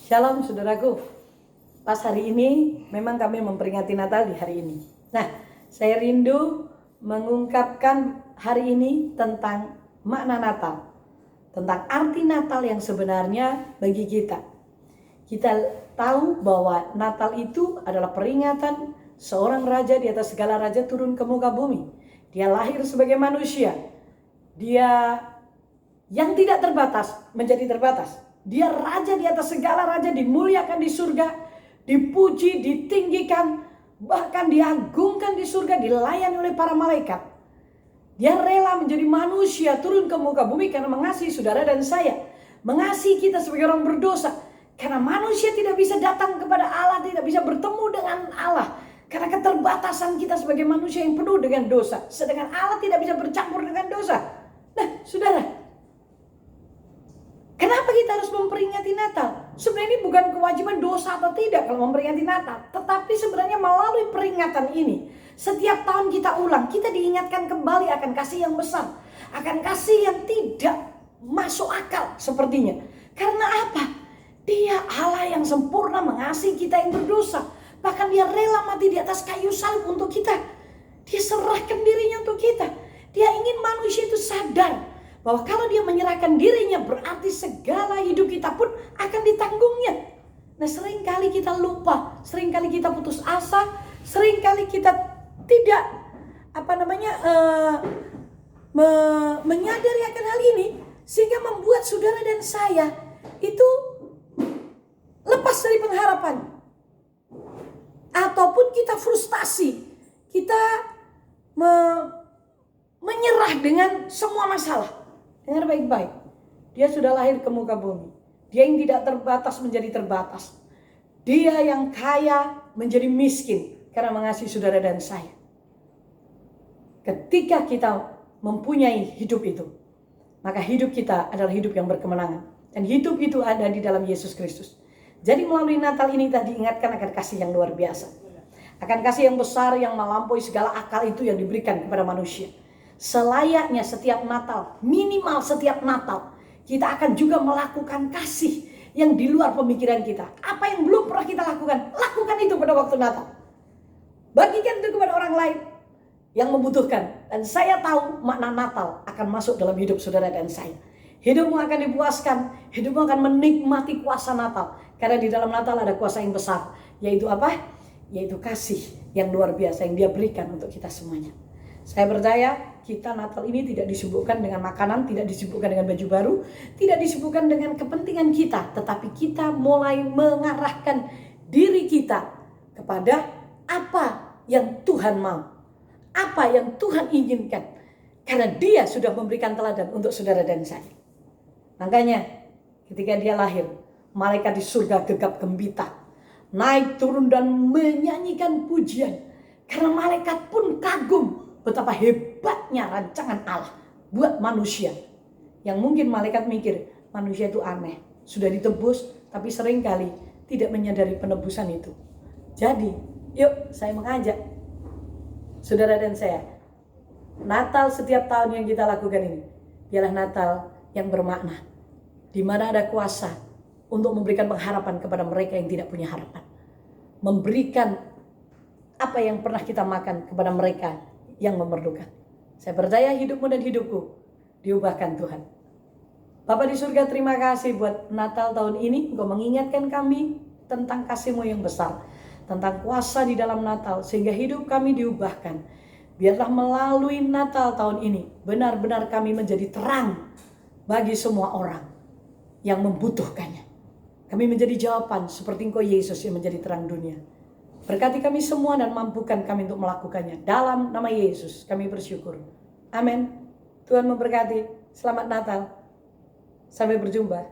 Shalom saudaraku. Pas hari ini memang kami memperingati Natal di hari ini. Nah, saya rindu mengungkapkan hari ini tentang makna Natal, tentang arti Natal yang sebenarnya bagi kita. Kita tahu bahwa Natal itu adalah peringatan seorang raja di atas segala raja turun ke muka bumi. Dia lahir sebagai manusia. Dia yang tidak terbatas menjadi terbatas. Dia raja di atas segala raja, dimuliakan di surga, dipuji, ditinggikan, bahkan diagungkan di surga, dilayani oleh para malaikat. Dia rela menjadi manusia, turun ke muka bumi karena mengasihi saudara dan saya, mengasihi kita sebagai orang berdosa. Karena manusia tidak bisa datang kepada Allah, tidak bisa bertemu dengan Allah, karena keterbatasan kita sebagai manusia yang penuh dengan dosa. Sedangkan Allah tidak bisa bercampur dengan dosa. Nah, saudara, kenapa kita harus memperingati Natal? Sebenarnya ini bukan kewajiban dosa atau tidak kalau memperingati Natal. Tetapi sebenarnya melalui peringatan ini, setiap tahun kita ulang, kita diingatkan kembali akan kasih yang besar. Akan kasih yang tidak masuk akal sepertinya. Karena apa? Dia Allah yang sempurna mengasihi kita yang berdosa. Bahkan dia rela mati di atas kayu salib untuk kita. Dia serahkan dirinya untuk kita. Dia ingin manusia itu sadar bahwa kalau dia menyerahkan dirinya berarti segala hidup kita pun akan ditanggungnya. Nah, seringkali kita lupa, seringkali kita putus asa, seringkali kita tidak menyadari akan hal ini, sehingga membuat saudara dan saya itu lepas dari pengharapan, ataupun kita frustasi, kita menyerah dengan semua masalah. Dengar baik-baik, dia sudah lahir ke muka bumi. Dia yang tidak terbatas menjadi terbatas. Dia yang kaya menjadi miskin karena mengasihi saudara dan saya. Ketika kita mempunyai hidup itu, maka hidup kita adalah hidup yang berkemenangan. Dan hidup itu ada di dalam Yesus Kristus. Jadi melalui Natal ini tadi diingatkan akan kasih yang luar biasa. Akan kasih yang besar yang melampaui segala akal itu yang diberikan kepada manusia. Selayaknya setiap Natal, minimal setiap Natal, kita akan juga melakukan kasih yang di luar pemikiran kita. Apa yang belum pernah kita lakukan, lakukan itu pada waktu Natal. Bagikan itu kepada orang lain yang membutuhkan. Dan saya tahu makna Natal akan masuk dalam hidup saudara dan saya. Hidupmu akan dipuaskan, hidupmu akan menikmati kuasa Natal. Karena di dalam Natal ada kuasa yang besar. Yaitu apa? Yaitu kasih yang luar biasa yang dia berikan untuk kita semuanya. Saya percaya kita Natal ini tidak disibukkan dengan makanan, tidak disibukkan dengan baju baru, tidak disibukkan dengan kepentingan kita, tetapi kita mulai mengarahkan diri kita kepada apa yang Tuhan mau, apa yang Tuhan inginkan, karena dia sudah memberikan teladan untuk saudara dan saya. Makanya ketika dia lahir, malaikat di surga gegap gempita, naik turun dan menyanyikan pujian, karena malaikat pun kagum betapa hebatnya rancangan Allah buat manusia. Yang mungkin malaikat mikir, manusia itu aneh, sudah ditebus, tapi seringkali tidak menyadari penebusan itu. Jadi, yuk saya mengajak saudara dan saya, Natal setiap tahun yang kita lakukan ini, ialah Natal yang bermakna, di mana ada kuasa untuk memberikan pengharapan kepada mereka yang tidak punya harapan. Memberikan apa yang pernah kita makan kepada mereka yang memerlukan. Saya percaya hidupmu dan hidupku diubahkan Tuhan. Bapa di surga, terima kasih buat Natal tahun ini. Engkau mengingatkan kami tentang kasih-Mu yang besar, tentang kuasa di dalam Natal, sehingga hidup kami diubahkan. Biarlah melalui Natal tahun ini benar-benar kami menjadi terang bagi semua orang yang membutuhkannya. Kami menjadi jawaban seperti Engkau Yesus yang menjadi terang dunia. Berkati kami semua dan mampukan kami untuk melakukannya. Dalam nama Yesus kami bersyukur. Amin. Tuhan memberkati. Selamat Natal. Sampai berjumpa.